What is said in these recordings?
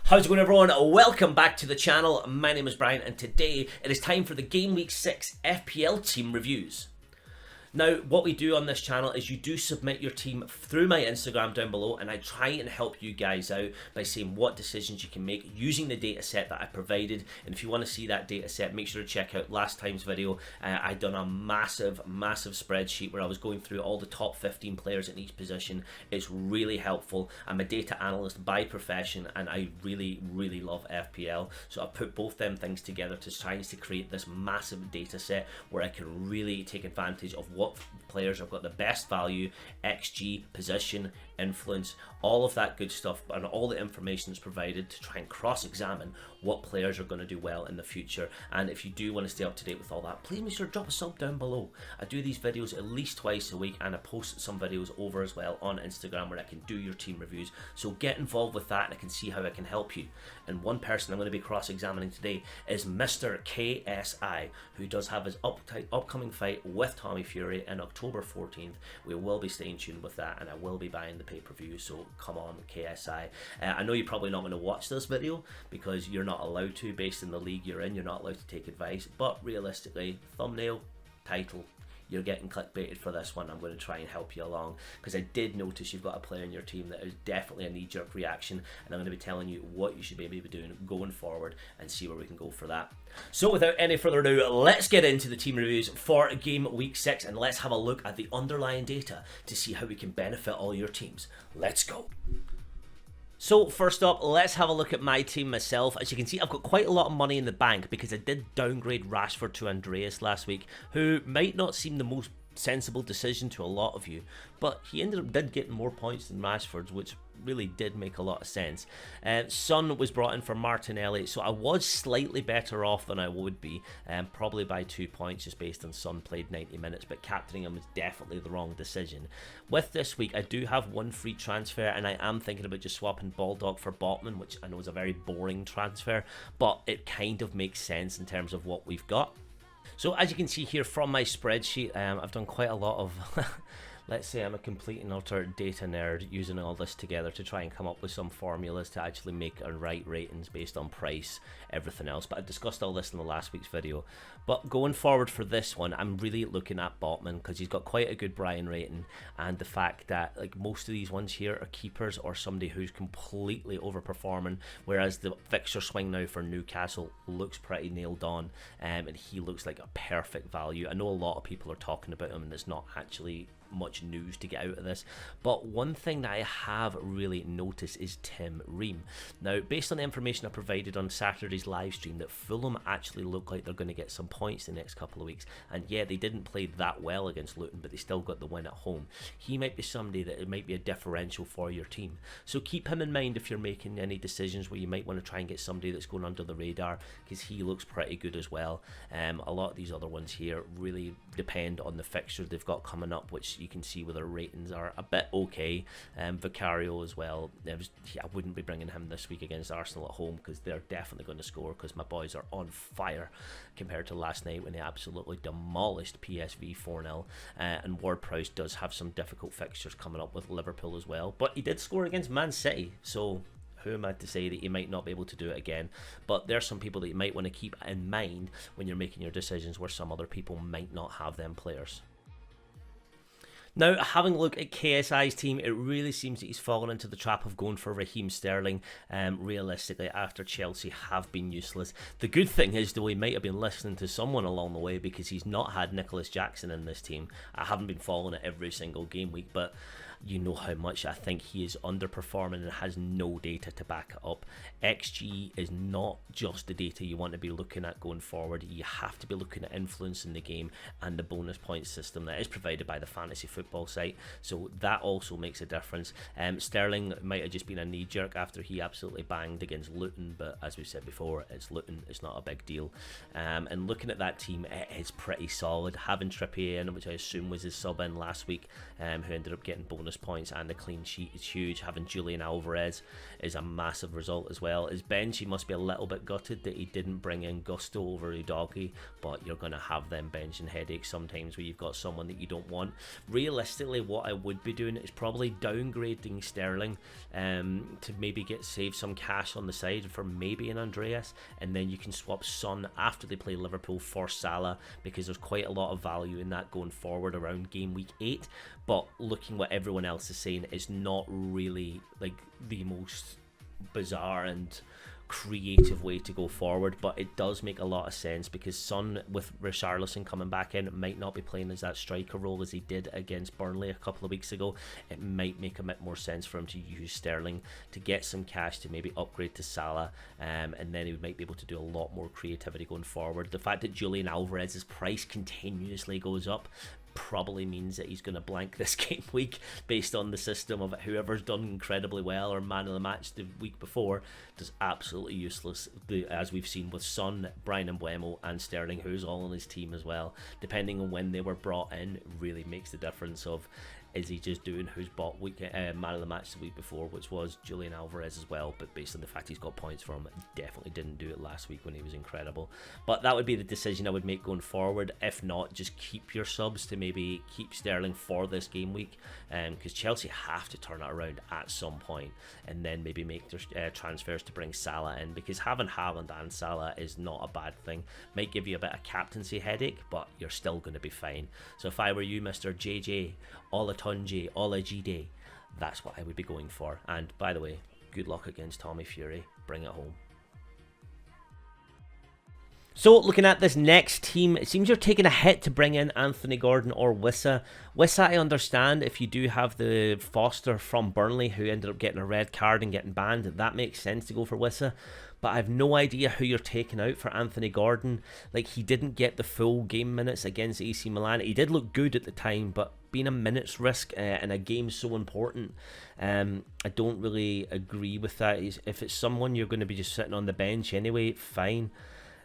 How's it going, everyone? Welcome back to the channel. My name is Brian and today it is time for the Game Week 6 FPL Team reviews. Now, what we do on this channel is you do submit your team through my Instagram down below, and I try and help you guys out by saying what decisions you can make using the data set that I provided. And if you want to see that data set, make sure to check out last time's video. I done a massive spreadsheet where I was going through all the top 15 players in each position. It's really helpful. I'm a data analyst by profession and I really love FPL. So I put both them things together to try to create this massive data set where I can really take advantage of what players have got the best value, XG, position, influence, all of that good stuff, and all the information is provided to try and cross-examine what players are going to do well in the future. And if you do want to stay up to date with all that, please make sure to drop a sub down below. I do these videos at least twice a week, and I post some videos over as well on Instagram where I can do your team reviews. So get involved with that and I can see how I can help you. And one person I'm going to be cross-examining today is Mr. KSI, who does have his upcoming fight with Tommy Fury on October 14th. We will be staying tuned with that, and I will be buying the pay-per-view, so come on, KSI. I know you're probably not going to watch this video because you're not allowed to, based in the league you're in. You're not allowed to take advice, but realistically, thumbnail, title, you're getting clickbaited for this one. I'm going to try and help you along because I did notice you've got a player in your team that is definitely a knee-jerk reaction, and I'm going to be telling you what you should be doing going forward and see where we can go for that. So without any further ado, let's get into the team reviews for Game Week 6 and let's have a look at the underlying data to see how we can benefit all your teams. Let's go. So first up, let's have a look at my team myself. As you can see, I've got quite a lot of money in the bank because I did downgrade Rashford to Andreas last week, who might not seem the most sensible decision to a lot of you, but he did get more points than Rashford's, which really did make a lot of sense. Son was brought in for Martinelli, so I was slightly better off than I would be, probably by 2 points just based on Son played 90 minutes, but captaining him was definitely the wrong decision. With this week, I do have one free transfer, and I am thinking about just swapping Baldock for Botman, which I know is a very boring transfer, but it kind of makes sense in terms of what we've got. So as you can see here from my spreadsheet, I've done quite a lot of let's say I'm a complete and utter data nerd using all this together to try and come up with some formulas to actually make and write ratings based on price, everything else. But I discussed all this in the last week's video. But going forward for this one, I'm really looking at Botman because he's got quite a good Brian rating, and the fact that like most of these ones here are keepers or somebody who's completely overperforming, whereas the fixture swing now for Newcastle looks pretty nailed on, and he looks like a perfect value. I know a lot of people are talking about him and it's not actually much news to get out of this, but one thing that I have really noticed is Tim Ream. Now, based on the information I provided on Saturday's live stream, that Fulham actually look like they're going to get some points the next couple of weeks, and yeah, they didn't play that well against Luton, but they still got the win at home. He might be somebody that it might be a differential for your team, so keep him in mind if you're making any decisions where you might want to try and get somebody that's going under the radar, because he looks pretty good as well. A lot of these other ones here really depend on the fixtures they've got coming up, which you can see where their ratings are a bit okay. Vicario as well, I wouldn't be bringing him this week against Arsenal at home because they're definitely going to score, because my boys are on fire compared to last night when they absolutely demolished PSV 4-0. And Ward-Prowse does have some difficult fixtures coming up with Liverpool as well, but he did score against Man City, so who am I to say that you might not be able to do it again? But there's some people that you might want to keep in mind when you're making your decisions where some other people might not have them players. Now, having a look at KSI's team, it really seems that he's fallen into the trap of going for Raheem Sterling, realistically, after Chelsea have been useless. The good thing is, though, he might have been listening to someone along the way, because he's not had Nicholas Jackson in this team. I haven't been following it every single game week, but you know how much I think he is underperforming and has no data to back it up. XG is not just the data you want to be looking at going forward. You have to be looking at influence in the game and the bonus point system that is provided by the fantasy football site, so that also makes a difference. Sterling might have just been a knee-jerk after he absolutely banged against Luton, but as we said before, it's Luton, it's not a big deal. And looking at that team, it is pretty solid. Having Trippier in, which I assume was his sub in last week, who ended up getting bonus bonus points and the clean sheet is huge. Having Julian Alvarez is a massive result as well. His bench, he must be a little bit gutted that he didn't bring in Gusto over Udogie, but you're going to have them benching headaches sometimes where you've got someone that you don't want. Realistically, what I would be doing is probably downgrading Sterling to maybe save some cash on the side for maybe an Andreas, and then you can swap Son after they play Liverpool for Salah, because there's quite a lot of value in that going forward around game week 8. But looking what everyone else is saying, is not really like the most bizarre and creative way to go forward, but it does make a lot of sense because Son, with Richarlison coming back in, might not be playing as that striker role as he did against Burnley a couple of weeks ago. It might make a bit more sense for him to use Sterling to get some cash to maybe upgrade to Salah, and then he might be able to do a lot more creativity going forward. The fact that Julian Alvarez's price continuously goes up probably means that he's going to blank this game week based on the system of whoever's done incredibly well or man of the match the week before does absolutely useless, as we've seen with Son, Brian Mbeumo and Sterling, who's all on his team as well. Depending on when they were brought in really makes the difference of, is he just doing who's bought man of the match the week before, which was Julian Alvarez as well, but based on the fact he's got points from him, definitely didn't do it last week when he was incredible. But that would be the decision I would make going forward. If not, just keep your subs to maybe keep Sterling for this game week, because Chelsea have to turn it around at some point, and then maybe make their transfers to bring Salah in, because having Haaland and Salah is not a bad thing. Might give you a bit of captaincy headache, but you're still going to be fine. So if I were you, Mr. JJ Olatunji Olajide, that's what I would be going for. And by the way, good luck against Tommy Fury. Bring it home. So looking at this next team, it seems you're taking a hit to bring in Anthony Gordon or Wissa. Wissa, I understand if you do have the Foster from Burnley who ended up getting a red card and getting banned, that makes sense to go for Wissa. But I have no idea who you're taking out for Anthony Gordon. Like, he didn't get the full game minutes against AC Milan. He did look good at the time, but being a minutes risk in a game so important, I don't really agree with that. If it's someone you're going to be just sitting on the bench anyway, fine.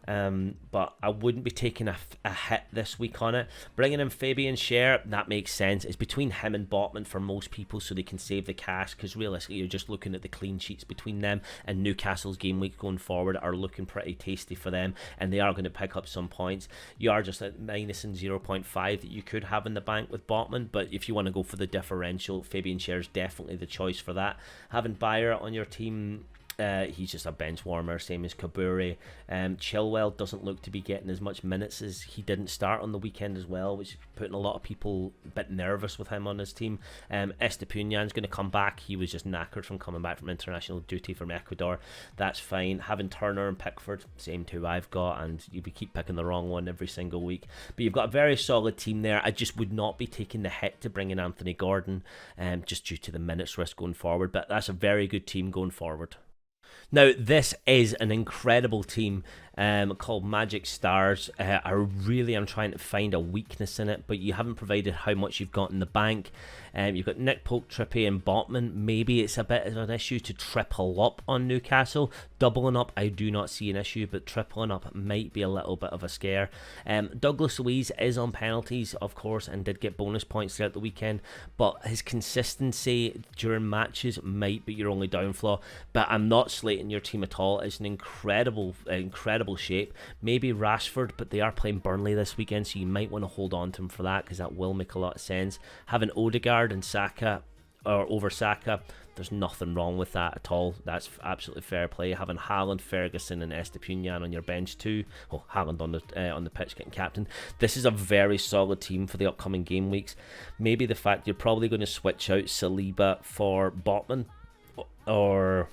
But I wouldn't be taking a hit this week on it. Bringing in Fabian Schär, that makes sense. It's between him and Botman for most people, so they can save the cash, because realistically you're just looking at the clean sheets between them, and Newcastle's game week going forward are looking pretty tasty for them, and they are going to pick up some points. You are just at minus in 0.5 that you could have in the bank with Botman, but if you want to go for the differential, Fabian Schär is definitely the choice for that. Having Bayer on your team, he's just a bench warmer, same as Kaburi. Chilwell doesn't look to be getting as much minutes, as he didn't start on the weekend as well, which is putting a lot of people a bit nervous with him on his team. Estepunian's going to come back. He was just knackered from coming back from international duty from Ecuador. That's fine. Having Turner and Pickford, same two I've got, and you keep picking the wrong one every single week. But you've got a very solid team there. I just would not be taking the hit to bring in Anthony Gordon, just due to the minutes risk going forward. But that's a very good team going forward. Now, this is an incredible team called Magic Stars. I really am trying to find a weakness in it, but you haven't provided how much you've got in the bank. You've got Nick Pope, Trippier and Botman. Maybe it's a bit of an issue to triple up on Newcastle. Doubling up, I do not see an issue, but tripling up might be a little bit of a scare. Douglas Luiz is on penalties, of course, and did get bonus points throughout the weekend, but his consistency during matches might be your only downfall. But I'm not slating your team at all. It's an incredible shape. Maybe Rashford, but they are playing Burnley this weekend, so you might want to hold on to him for that, because that will make a lot of sense. Having Odegaard and Saka, or over Saka, there's nothing wrong with that at all. That's absolutely fair play. Having Haaland, Ferguson and Estepunian on your bench too. Well, Haaland on the pitch getting captain. This is a very solid team for the upcoming game weeks. Maybe the fact you're probably going to switch out Saliba for Botman, or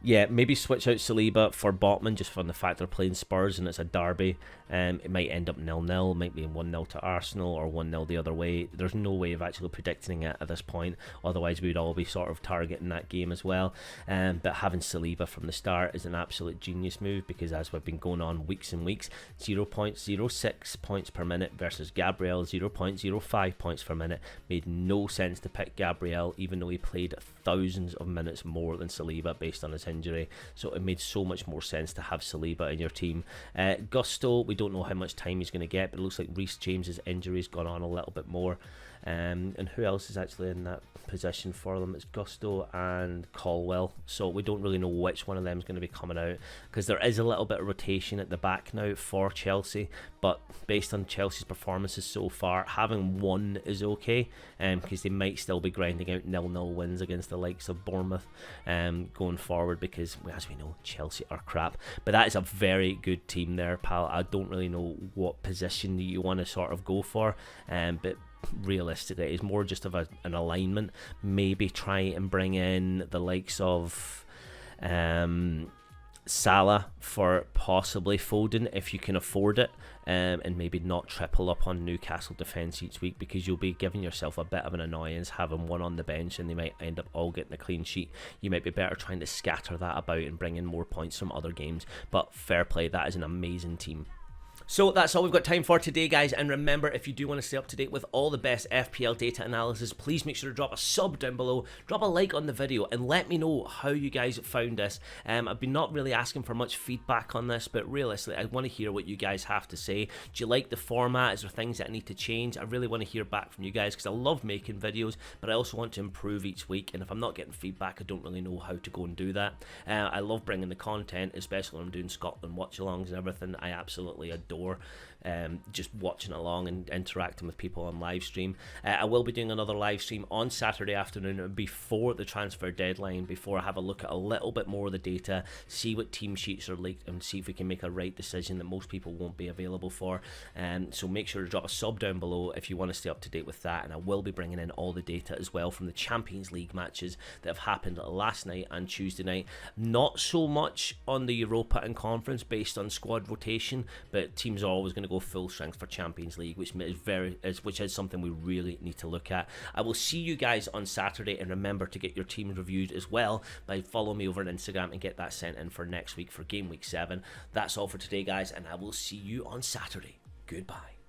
yeah, maybe switch out Saliba for Botman, just from the fact they're playing Spurs and it's a derby. It might end up 0-0, might be 1-0 to Arsenal or 1-0 the other way. There's no way of actually predicting it at this point, otherwise we'd all be sort of targeting that game as well. But having Saliba from the start is an absolute genius move, because as we've been going on weeks and weeks, 0.06 points per minute versus Gabriel 0.05 points per minute. Made no sense to pick Gabriel, even though he played thousands of minutes more than Saliba based on his injury. So it made so much more sense to have Saliba in your team. Gusto, we don't know how much time he's going to get, but it looks like Reece James's injury's gone on a little bit more. And who else is actually in that position for them? It's Gusto and Colwell, so we don't really know which one of them is going to be coming out, because there is a little bit of rotation at the back now for Chelsea, but based on Chelsea's performances so far, having one is okay, because they might still be grinding out 0-0 wins against the likes of Bournemouth going forward, because as we know, Chelsea are crap. But that is a very good team there, pal. I don't really know what position you want to sort of go for, but realistically it's more just of an alignment. Maybe try and bring in the likes of Salah for possibly Foden if you can afford it, and maybe not triple up on Newcastle defence each week, because you'll be giving yourself a bit of an annoyance having one on the bench and they might end up all getting a clean sheet. You might be better trying to scatter that about and bring in more points from other games. But fair play, that is an amazing team. So that's all we've got time for today, guys, and remember, if you do want to stay up to date with all the best FPL data analysis, please make sure to drop a sub down below, drop a like on the video, and let me know how you guys found this. I've been not really asking for much feedback on this, but realistically, I want to hear what you guys have to say. Do you like the format? Is there things that I need to change? I really want to hear back from you guys, because I love making videos, but I also want to improve each week, and if I'm not getting feedback, I don't really know how to go and do that. I love bringing the content, especially when I'm doing Scotland watch-alongs and everything. I absolutely adore just watching along and interacting with people on live stream. I will be doing another live stream on Saturday afternoon before the transfer deadline, before I have a look at a little bit more of the data, see what team sheets are leaked, and see if we can make a right decision that most people won't be available for. So make sure to drop a sub down below if you want to stay up to date with that, and I will be bringing in all the data as well from the Champions League matches that have happened last night and Tuesday night. Not so much on the Europa and Conference based on squad rotation, but teams are always going to go full strength for Champions League, which is something we really need to look at. I will see you guys on Saturday, and remember to get your teams reviewed as well by follow me over on Instagram and get that sent in for next week for Game Week 7. That's all for today, guys, and I will see you on Saturday. Goodbye.